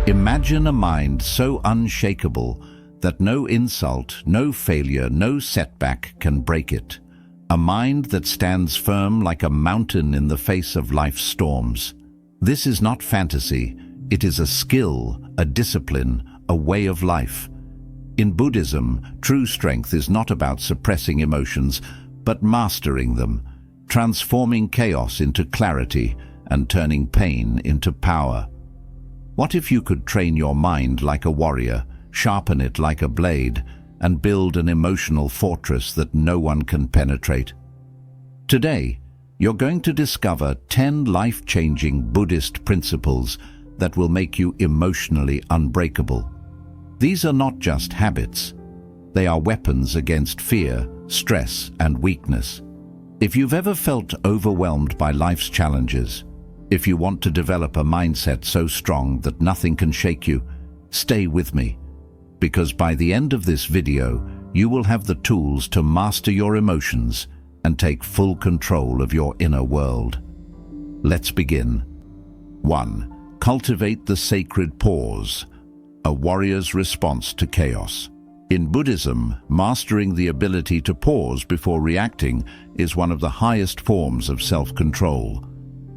Imagine a mind so unshakable that no insult, no failure, no setback can break it. A mind that stands firm like a mountain in the face of life's storms. This is not fantasy, it is a skill, a discipline, a way of life. In Buddhism, true strength is not about suppressing emotions, but mastering them, transforming chaos into clarity and turning pain into power. What if you could train your mind like a warrior, sharpen it like a blade, and build an emotional fortress that no one can penetrate? Today, you're going to discover 10 life-changing Buddhist principles that will make you emotionally unbreakable. These are not just habits. They are weapons against fear, stress, and weakness. If you've ever felt overwhelmed by life's challenges, if you want to develop a mindset so strong that nothing can shake you, stay with me. Because by the end of this video, you will have the tools to master your emotions and take full control of your inner world. Let's begin. 1. Cultivate the sacred pause, a warrior's response to chaos. In Buddhism, mastering the ability to pause before reacting is one of the highest forms of self-control.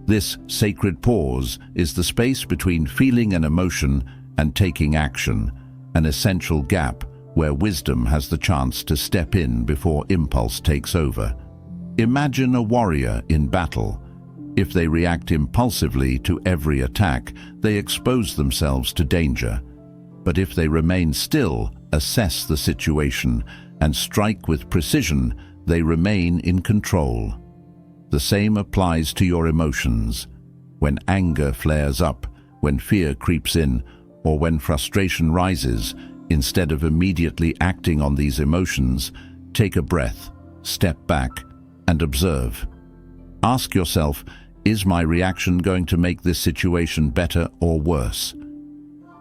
This sacred pause is the space between feeling an emotion and taking action, an essential gap where wisdom has the chance to step in before impulse takes over. Imagine a warrior in battle. If they react impulsively to every attack, they expose themselves to danger. But if they remain still, assess the situation, and strike with precision, they remain in control. The same applies to your emotions. When anger flares up, when fear creeps in, or when frustration rises, instead of immediately acting on these emotions, take a breath, step back, and observe. Ask yourself, is my reaction going to make this situation better or worse?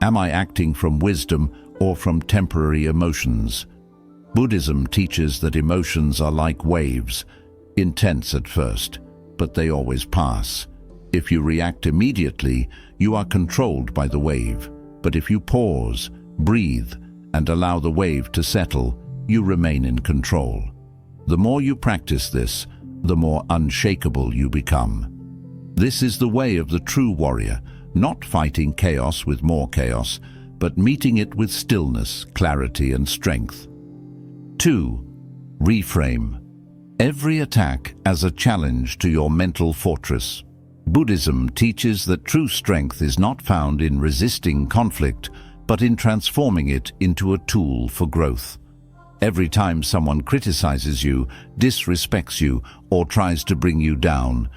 Am I acting from wisdom or from temporary emotions? Buddhism teaches that emotions are like waves, intense at first, but they always pass. If you react immediately, you are controlled by the wave. But if you pause, breathe, and allow the wave to settle, you remain in control. The more you practice this, the more unshakable you become. This is the way of the true warrior, not fighting chaos with more chaos, but meeting it with stillness, clarity, and strength. 2. Reframe. Every attack as a challenge to your mental fortress. Buddhism teaches that true strength is not found in resisting conflict, but in transforming it into a tool for growth. Every time someone criticizes you, disrespects you, or tries to bring you down,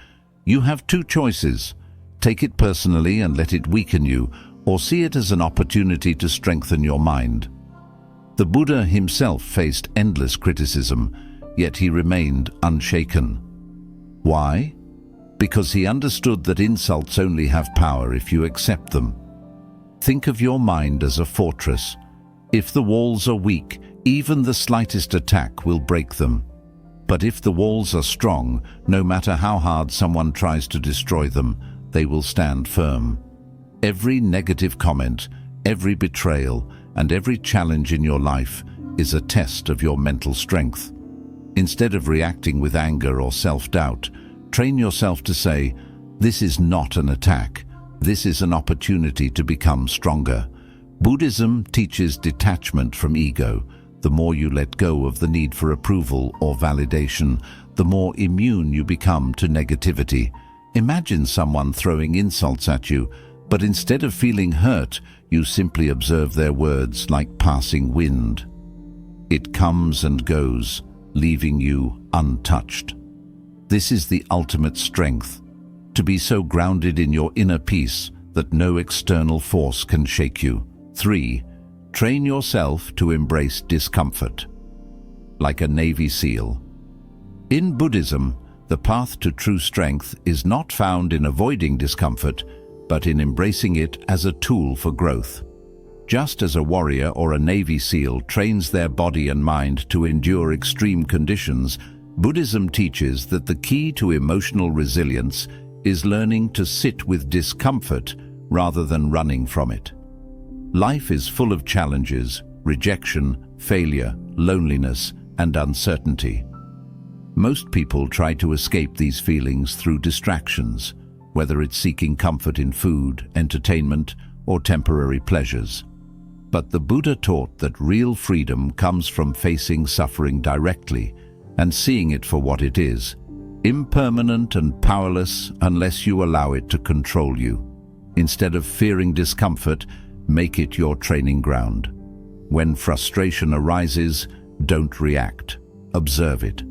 you have two choices. Take it personally and let it weaken you, or see it as an opportunity to strengthen your mind. The Buddha himself faced endless criticism, yet he remained unshaken. Why? Because he understood that insults only have power if you accept them. Think of your mind as a fortress. If the walls are weak, even the slightest attack will break them. But if the walls are strong, no matter how hard someone tries to destroy them, they will stand firm. Every negative comment, every betrayal, and every challenge in your life is a test of your mental strength. Instead of reacting with anger or self-doubt, train yourself to say, "This is not an attack. This is an opportunity to become stronger." Buddhism teaches detachment from ego. The more you let go of the need for approval or validation, the more immune you become to negativity. Imagine someone throwing insults at you, but instead of feeling hurt, you simply observe their words like passing wind. It comes and goes, leaving you untouched. This is the ultimate strength, to be so grounded in your inner peace that no external force can shake you. 3. Train yourself to embrace discomfort. Like a Navy SEAL. In Buddhism, the path to true strength is not found in avoiding discomfort, but in embracing it as a tool for growth. Just as a warrior or a Navy SEAL trains their body and mind to endure extreme conditions, Buddhism teaches that the key to emotional resilience is learning to sit with discomfort rather than running from it. Life is full of challenges, rejection, failure, loneliness, and uncertainty. Most people try to escape these feelings through distractions, whether it's seeking comfort in food, entertainment, or temporary pleasures. But the Buddha taught that real freedom comes from facing suffering directly and seeing it for what it is, impermanent and powerless unless you allow it to control you. Instead of fearing discomfort, make it your training ground. When frustration arises, don't react. Observe it.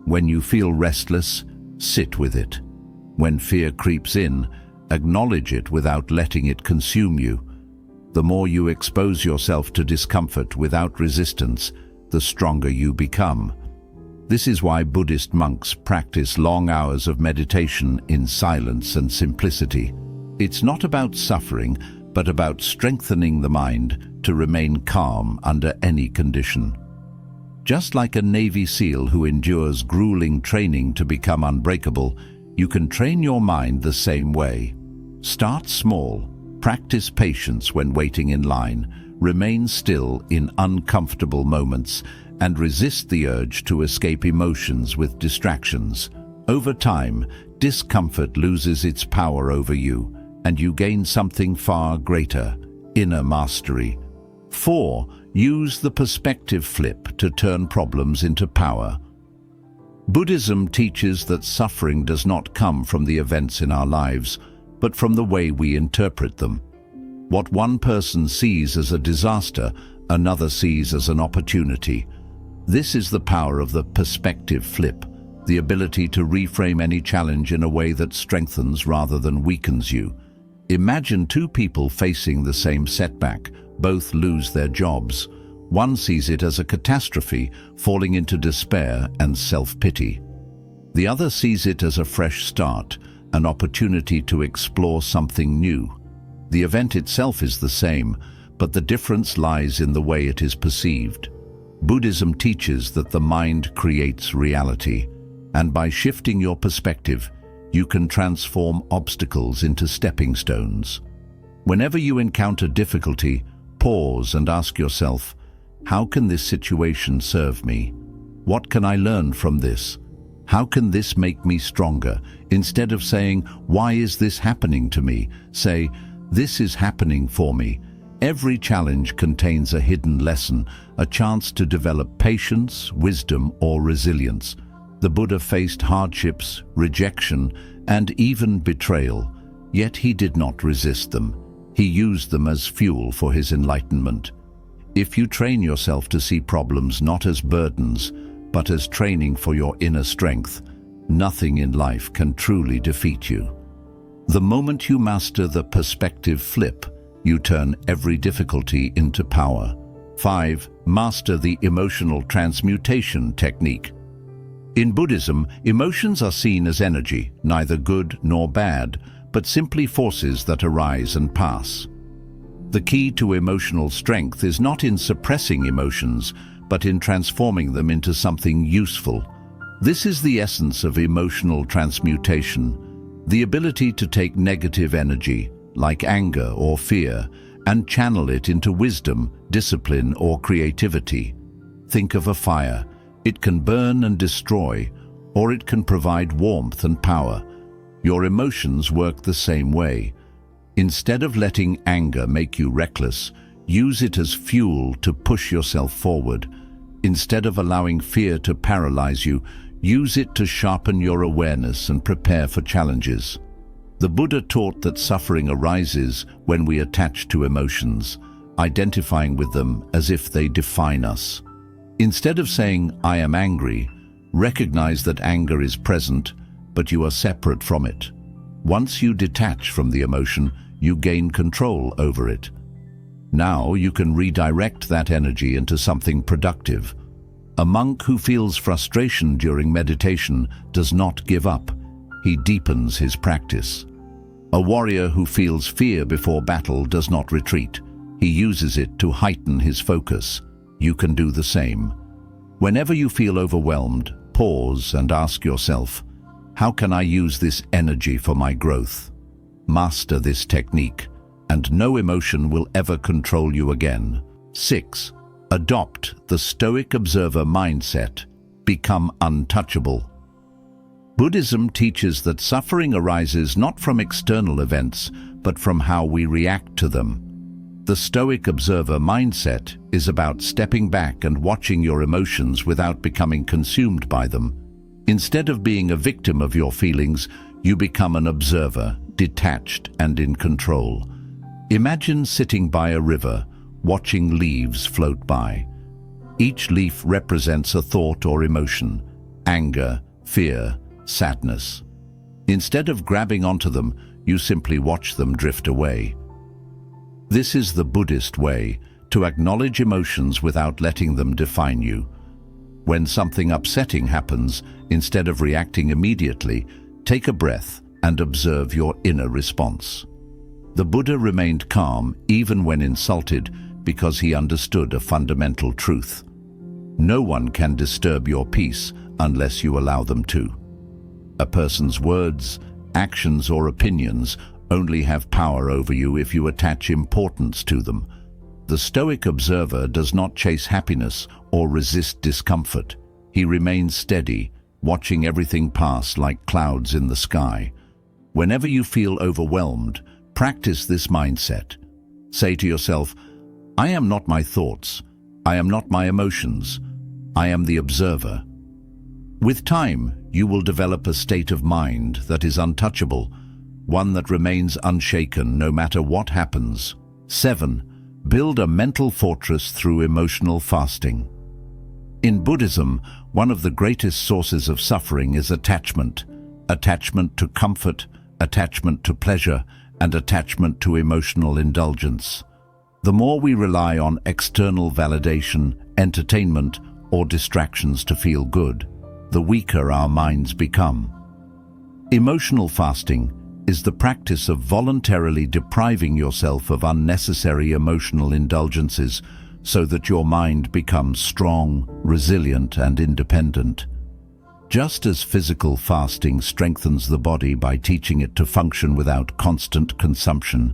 When you feel restless, sit with it. When fear creeps in, acknowledge it without letting it consume you. The more you expose yourself to discomfort without resistance, the stronger you become. This is why Buddhist monks practice long hours of meditation in silence and simplicity. It's not about suffering, but about strengthening the mind to remain calm under any condition. Just like a Navy SEAL who endures grueling training to become unbreakable, you can train your mind the same way. Start small, practice patience when waiting in line, remain still in uncomfortable moments, and resist the urge to escape emotions with distractions. Over time, discomfort loses its power over you, and you gain something far greater, inner mastery. 4. Use the perspective flip to turn problems into power. Buddhism teaches that suffering does not come from the events in our lives, but from the way we interpret them. What one person sees as a disaster, another sees as an opportunity. This is the power of the perspective flip, the ability to reframe any challenge in a way that strengthens rather than weakens you. Imagine two people facing the same setback. Both lose their jobs. One sees it as a catastrophe, falling into despair and self-pity. The other sees it as a fresh start, an opportunity to explore something new. The event itself is the same, but the difference lies in the way it is perceived. Buddhism teaches that the mind creates reality, and by shifting your perspective, you can transform obstacles into stepping stones. Whenever you encounter difficulty, pause and ask yourself, how can this situation serve me? What can I learn from this? How can this make me stronger? Instead of saying, why is this happening to me? Say, this is happening for me. Every challenge contains a hidden lesson, a chance to develop patience, wisdom, or resilience. The Buddha faced hardships, rejection, and even betrayal, yet he did not resist them. He used them as fuel for his enlightenment. If you train yourself to see problems not as burdens, but as training for your inner strength, nothing in life can truly defeat you. The moment you master the perspective flip, you turn every difficulty into power. 5. Master the emotional transmutation technique. In Buddhism, emotions are seen as energy, neither good nor bad, but simply forces that arise and pass. The key to emotional strength is not in suppressing emotions, but in transforming them into something useful. This is the essence of emotional transmutation, the ability to take negative energy, like anger or fear, and channel it into wisdom, discipline, or creativity. Think of a fire. It can burn and destroy, or it can provide warmth and power. Your emotions work the same way. Instead of letting anger make you reckless, use it as fuel to push yourself forward. Instead of allowing fear to paralyze you, use it to sharpen your awareness and prepare for challenges. The Buddha taught that suffering arises when we attach to emotions, identifying with them as if they define us. Instead of saying, I am angry, recognize that anger is present, but you are separate from it. Once you detach from the emotion, you gain control over it. Now you can redirect that energy into something productive. A monk who feels frustration during meditation does not give up. He deepens his practice. A warrior who feels fear before battle does not retreat. He uses it to heighten his focus. You can do the same. Whenever you feel overwhelmed, pause and ask yourself, how can I use this energy for my growth? Master this technique, and no emotion will ever control you again. 6. Adopt the Stoic observer mindset. Become untouchable. Buddhism teaches that suffering arises not from external events, but from how we react to them. The Stoic observer mindset is about stepping back and watching your emotions without becoming consumed by them. Instead of being a victim of your feelings, you become an observer, detached and in control. Imagine sitting by a river, watching leaves float by. Each leaf represents a thought or emotion: anger, fear, sadness. Instead of grabbing onto them, you simply watch them drift away. This is the Buddhist way, to acknowledge emotions without letting them define you. When something upsetting happens, instead of reacting immediately, take a breath and observe your inner response. The Buddha remained calm even when insulted because he understood a fundamental truth. No one can disturb your peace unless you allow them to. A person's words, actions or opinions only have power over you if you attach importance to them. The Stoic observer does not chase happiness or resist discomfort. He remains steady, watching everything pass like clouds in the sky. Whenever you feel overwhelmed, practice this mindset. Say to yourself, "I am not my thoughts. I am not my emotions. I am the observer." With time, you will develop a state of mind that is untouchable, one that remains unshaken no matter what happens. 7. Build a mental fortress through emotional fasting. In Buddhism, one of the greatest sources of suffering is attachment. Attachment to comfort, attachment to pleasure, and attachment to emotional indulgence. The more we rely on external validation, entertainment, or distractions to feel good, the weaker our minds become. Emotional fasting is the practice of voluntarily depriving yourself of unnecessary emotional indulgences so that your mind becomes strong, resilient, and independent. Just as physical fasting strengthens the body by teaching it to function without constant consumption,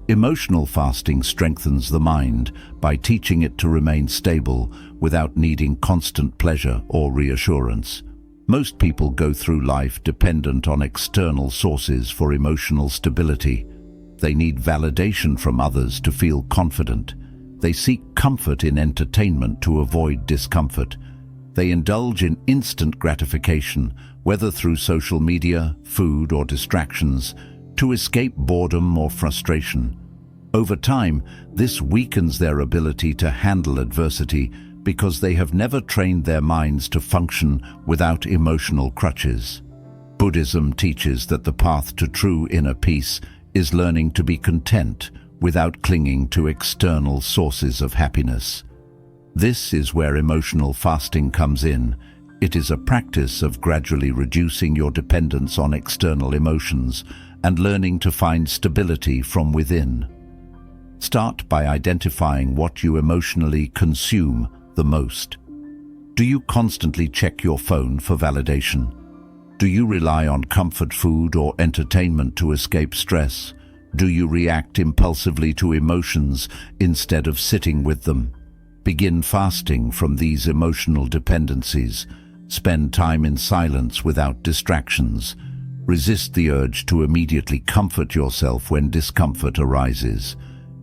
emotional fasting strengthens the mind by teaching it to remain stable without needing constant pleasure or reassurance. Most people go through life dependent on external sources for emotional stability. They need validation from others to feel confident. They seek comfort in entertainment to avoid discomfort. They indulge in instant gratification, whether through social media, food, or distractions, to escape boredom or frustration. Over time, this weakens their ability to handle adversity because they have never trained their minds to function without emotional crutches. Buddhism teaches that the path to true inner peace is learning to be content without clinging to external sources of happiness. This is where emotional fasting comes in. It is a practice of gradually reducing your dependence on external emotions and learning to find stability from within. Start by identifying what you emotionally consume the most. Do you constantly check your phone for validation? Do you rely on comfort food or entertainment to escape stress? Do you react impulsively to emotions instead of sitting with them? Begin fasting from these emotional dependencies. Spend time in silence without distractions. Resist the urge to immediately comfort yourself when discomfort arises.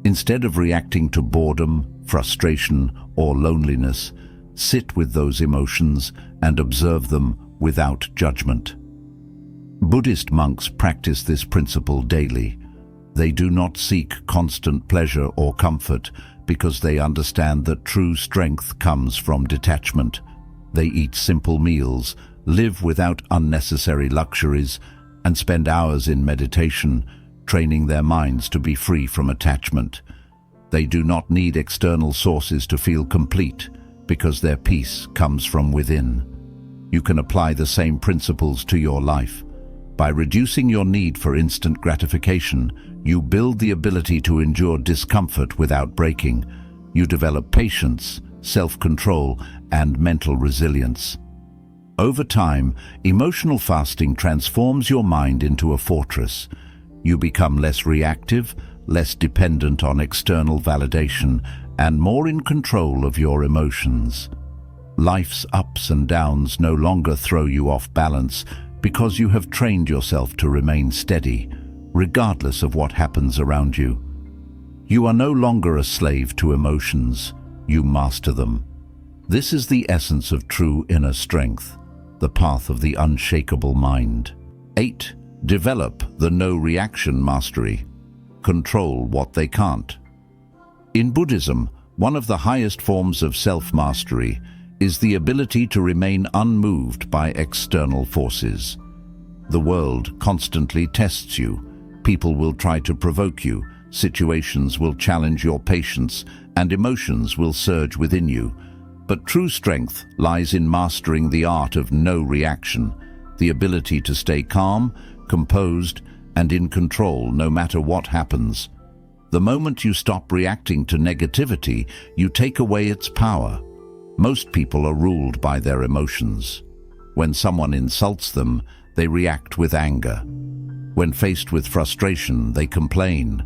Instead of reacting to boredom, frustration, or loneliness, sit with those emotions and observe them without judgment. Buddhist monks practice this principle daily. They do not seek constant pleasure or comfort because they understand that true strength comes from detachment. They eat simple meals, live without unnecessary luxuries, and spend hours in meditation, training their minds to be free from attachment. They do not need external sources to feel complete because their peace comes from within. You can apply the same principles to your life. By reducing your need for instant gratification, you build the ability to endure discomfort without breaking. You develop patience, self-control, and mental resilience. Over time, emotional fasting transforms your mind into a fortress. You become less reactive, less dependent on external validation, and more in control of your emotions. Life's ups and downs no longer throw you off balance because you have trained yourself to remain steady, regardless of what happens around you. You are no longer a slave to emotions, you master them. This is the essence of true inner strength, the path of the unshakable mind. 8. Develop the no-reaction mastery. Control what they can't. In Buddhism, one of the highest forms of self-mastery is the ability to remain unmoved by external forces. The world constantly tests you. People will try to provoke you, situations will challenge your patience, and emotions will surge within you. But true strength lies in mastering the art of no reaction, the ability to stay calm, composed, and in control no matter what happens. The moment you stop reacting to negativity, you take away its power. Most people are ruled by their emotions. When someone insults them, they react with anger. When faced with frustration, they complain.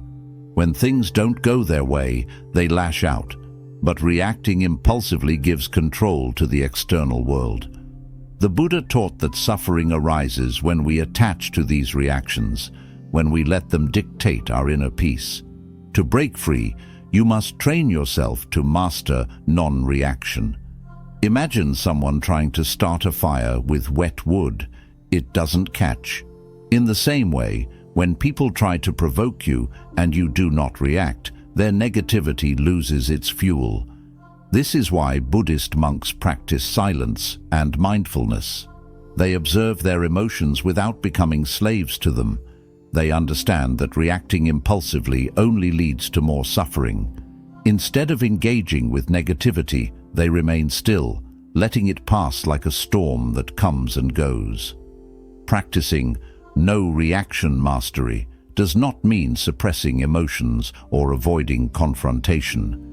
When things don't go their way, they lash out. But reacting impulsively gives control to the external world. The Buddha taught that suffering arises when we attach to these reactions, when we let them dictate our inner peace. To break free, you must train yourself to master non-reaction. Imagine someone trying to start a fire with wet wood. It doesn't catch. In the same way, when people try to provoke you and you do not react, their negativity loses its fuel. This is why Buddhist monks practice silence and mindfulness. They observe their emotions without becoming slaves to them. They understand that reacting impulsively only leads to more suffering. Instead of engaging with negativity, they remain still, letting it pass like a storm that comes and goes. Practicing no-reaction mastery does not mean suppressing emotions or avoiding confrontation.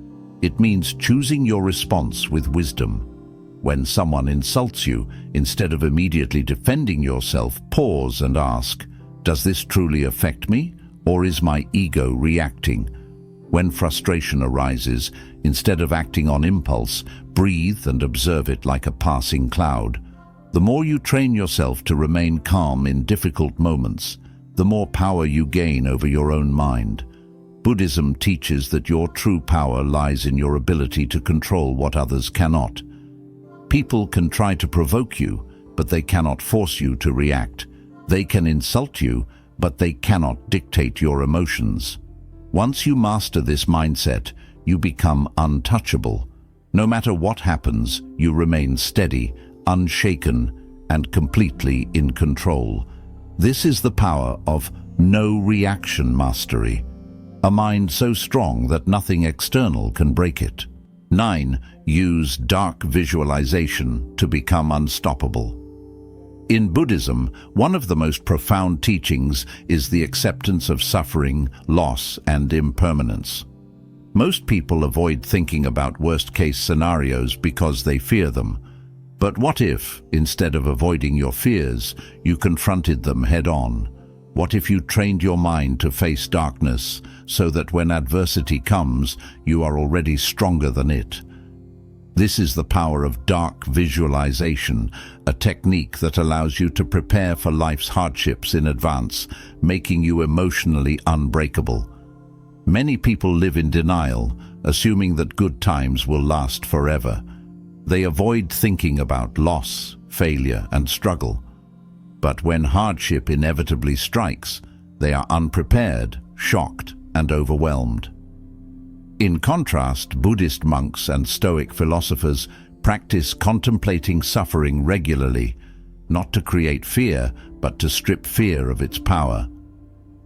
It means choosing your response with wisdom. When someone insults you, instead of immediately defending yourself, pause and ask, "Does this truly affect me, or is my ego reacting?" When frustration arises, instead of acting on impulse, breathe and observe it like a passing cloud. The more you train yourself to remain calm in difficult moments, the more power you gain over your own mind. Buddhism teaches that your true power lies in your ability to control what others cannot. People can try to provoke you, but they cannot force you to react. They can insult you, but they cannot dictate your emotions. Once you master this mindset, you become untouchable. No matter what happens, you remain steady, unshaken, and completely in control. This is the power of no-reaction mastery, a mind so strong that nothing external can break it. 9. Use dark visualization to become unstoppable. In Buddhism, one of the most profound teachings is the acceptance of suffering, loss, and impermanence. Most people avoid thinking about worst-case scenarios because they fear them. But what if, instead of avoiding your fears, you confronted them head-on? What if you trained your mind to face darkness so that when adversity comes, you are already stronger than it? This is the power of dark visualization, a technique that allows you to prepare for life's hardships in advance, making you emotionally unbreakable. Many people live in denial, assuming that good times will last forever. They avoid thinking about loss, failure, and struggle. But when hardship inevitably strikes, they are unprepared, shocked, and overwhelmed. In contrast, Buddhist monks and Stoic philosophers practice contemplating suffering regularly, not to create fear, but to strip fear of its power.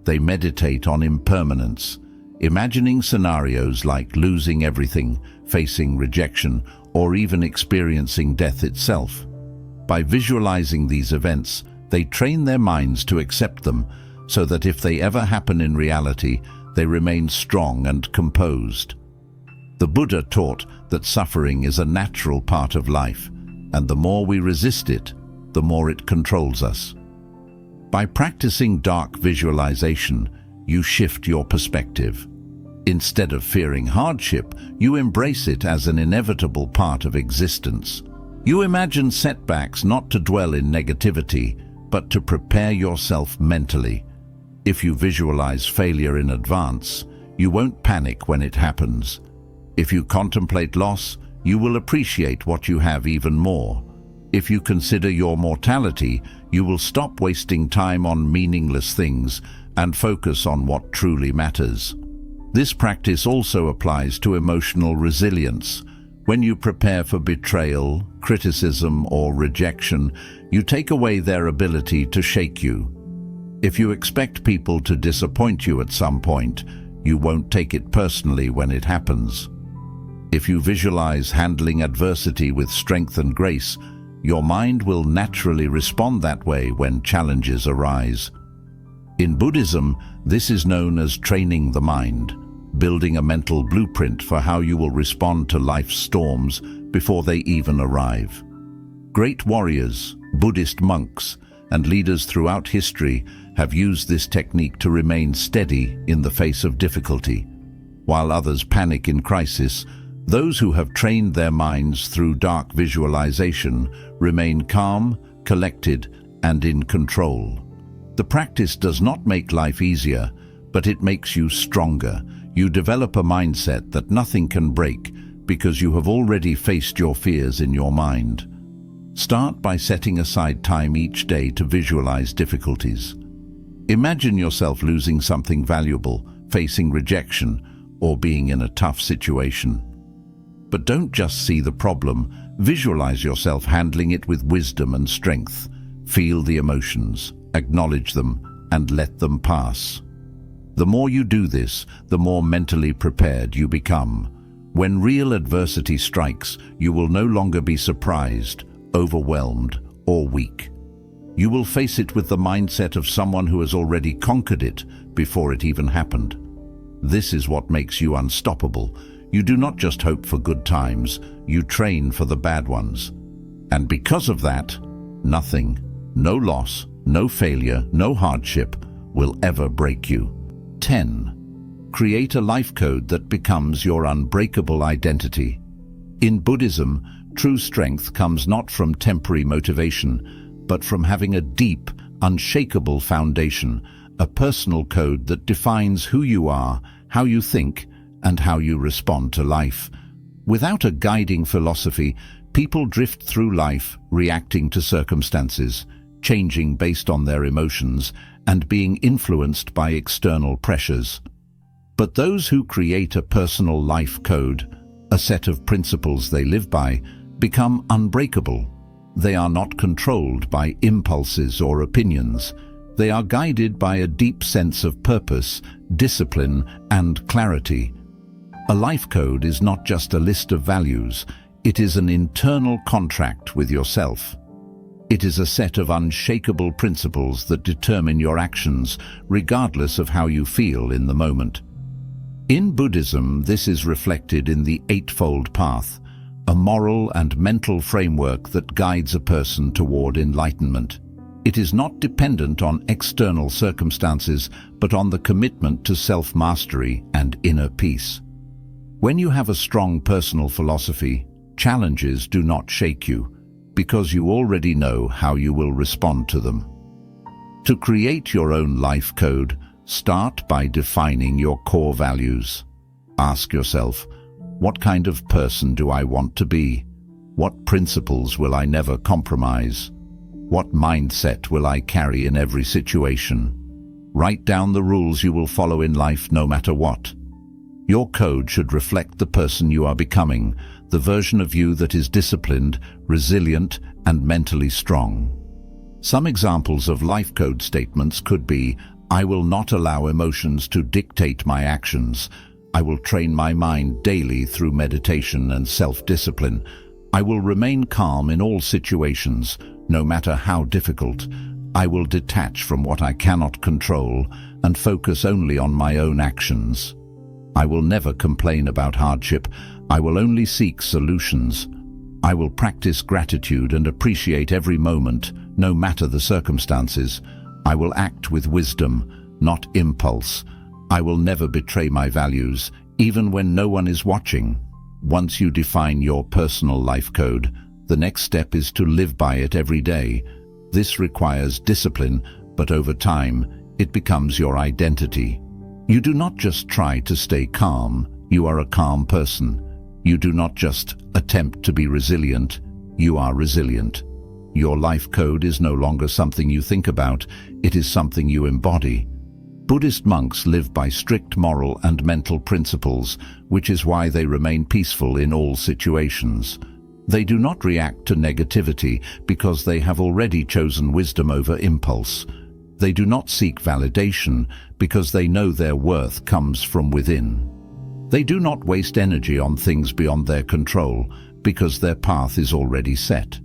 They meditate on impermanence, imagining scenarios like losing everything, facing rejection, or even experiencing death itself. By visualizing these events, they train their minds to accept them, so that if they ever happen in reality, they remain strong and composed. The Buddha taught that suffering is a natural part of life, and the more we resist it, the more it controls us. By practicing dark visualization, you shift your perspective. Instead of fearing hardship, you embrace it as an inevitable part of existence. You imagine setbacks not to dwell in negativity, but to prepare yourself mentally. If you visualize failure in advance, you won't panic when it happens. If you contemplate loss, you will appreciate what you have even more. If you consider your mortality, you will stop wasting time on meaningless things and focus on what truly matters. This practice also applies to emotional resilience. When you prepare for betrayal, criticism, or rejection, you take away their ability to shake you. If you expect people to disappoint you at some point, you won't take it personally when it happens. If you visualize handling adversity with strength and grace, your mind will naturally respond that way when challenges arise. In Buddhism, this is known as training the mind, building a mental blueprint for how you will respond to life's storms before they even arrive. Great warriors, Buddhist monks, and leaders throughout history have used this technique to remain steady in the face of difficulty. While others panic in crisis, those who have trained their minds through dark visualization remain calm, collected, and in control. The practice does not make life easier, but it makes you stronger. You develop a mindset that nothing can break because you have already faced your fears in your mind. Start by setting aside time each day to visualize difficulties. Imagine yourself losing something valuable, facing rejection, or being in a tough situation. But don't just see the problem, visualize yourself handling it with wisdom and strength. Feel the emotions, acknowledge them, and let them pass. The more you do this, the more mentally prepared you become. When real adversity strikes, you will no longer be surprised, overwhelmed, or weak. You will face it with the mindset of someone who has already conquered it before it even happened. This is what makes you unstoppable. You do not just hope for good times, you train for the bad ones. And because of that, nothing, no loss, no failure, no hardship will ever break you. 10. Create a life code that becomes your unbreakable identity. In Buddhism, true strength comes not from temporary motivation, but from having a deep, unshakable foundation, a personal code that defines who you are, how you think, and how you respond to life. Without a guiding philosophy, people drift through life reacting to circumstances, changing based on their emotions, and being influenced by external pressures. But those who create a personal life code, a set of principles they live by, become unbreakable. They are not controlled by impulses or opinions. They are guided by a deep sense of purpose, discipline, and clarity. A life code is not just a list of values, it is an internal contract with yourself. It is a set of unshakable principles that determine your actions, regardless of how you feel in the moment. In Buddhism, this is reflected in the Eightfold Path, a moral and mental framework that guides a person toward enlightenment. It is not dependent on external circumstances, but on the commitment to self-mastery and inner peace. When you have a strong personal philosophy, challenges do not shake you, because you already know how you will respond to them. To create your own life code, start by defining your core values. Ask yourself, what kind of person do I want to be? What principles will I never compromise? What mindset will I carry in every situation? Write down the rules you will follow in life no matter what. Your code should reflect the person you are becoming, the version of you that is disciplined, resilient, and mentally strong. Some examples of life code statements could be, I will not allow emotions to dictate my actions. I will train my mind daily through meditation and self-discipline. I will remain calm in all situations, no matter how difficult. I will detach from what I cannot control and focus only on my own actions. I will never complain about hardship. I will only seek solutions. I will practice gratitude and appreciate every moment, no matter the circumstances. I will act with wisdom, not impulse. I will never betray my values, even when no one is watching. Once you define your personal life code, the next step is to live by it every day. This requires discipline, but over time, it becomes your identity. You do not just try to stay calm, you are a calm person. You do not just attempt to be resilient, you are resilient. Your life code is no longer something you think about, it is something you embody. Buddhist monks live by strict moral and mental principles, which is why they remain peaceful in all situations. They do not react to negativity because they have already chosen wisdom over impulse. They do not seek validation because they know their worth comes from within. They do not waste energy on things beyond their control because their path is already set.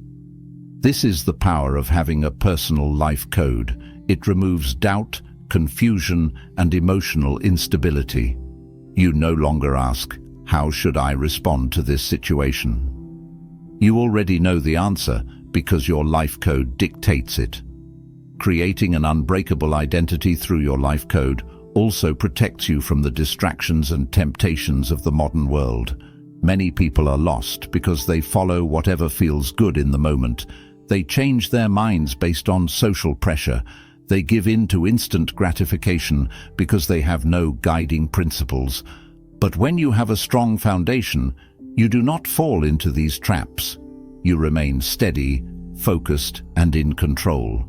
This is the power of having a personal life code. It removes doubt, confusion, and emotional instability. You no longer ask, "How should I respond to this situation?" You already know the answer because your life code dictates it. Creating an unbreakable identity through your life code also protects you from the distractions and temptations of the modern world. Many people are lost because they follow whatever feels good in the moment. They change their minds based on social pressure. They give in to instant gratification because they have no guiding principles. But when you have a strong foundation, you do not fall into these traps. You remain steady, focused, and in control.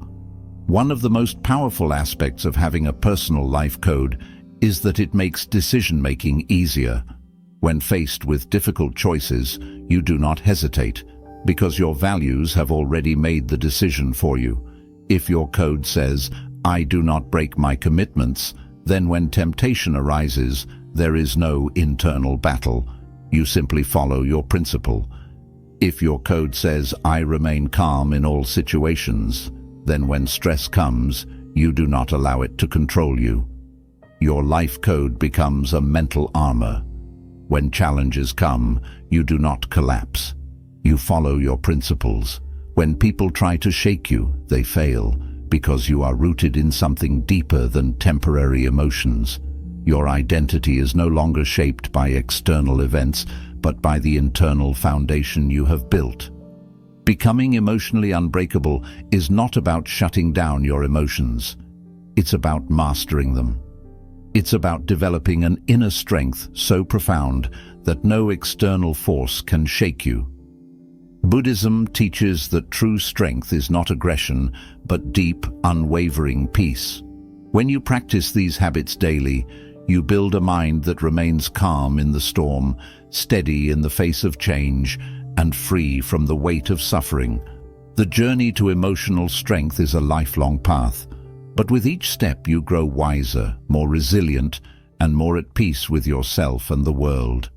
One of the most powerful aspects of having a personal life code is that it makes decision-making easier. When faced with difficult choices, you do not hesitate, because your values have already made the decision for you. If your code says, "I do not break my commitments," then when temptation arises, there is no internal battle. You simply follow your principle. If your code says, "I remain calm in all situations," then when stress comes, you do not allow it to control you. Your life code becomes a mental armor. When challenges come, you do not collapse. You follow your principles. When people try to shake you, they fail, because you are rooted in something deeper than temporary emotions. Your identity is no longer shaped by external events, but by the internal foundation you have built. Becoming emotionally unbreakable is not about shutting down your emotions. It's about mastering them. It's about developing an inner strength so profound that no external force can shake you. Buddhism teaches that true strength is not aggression, but deep, unwavering peace. When you practice these habits daily, you build a mind that remains calm in the storm, steady in the face of change, and free from the weight of suffering. The journey to emotional strength is a lifelong path, but with each step you grow wiser, more resilient, and more at peace with yourself and the world.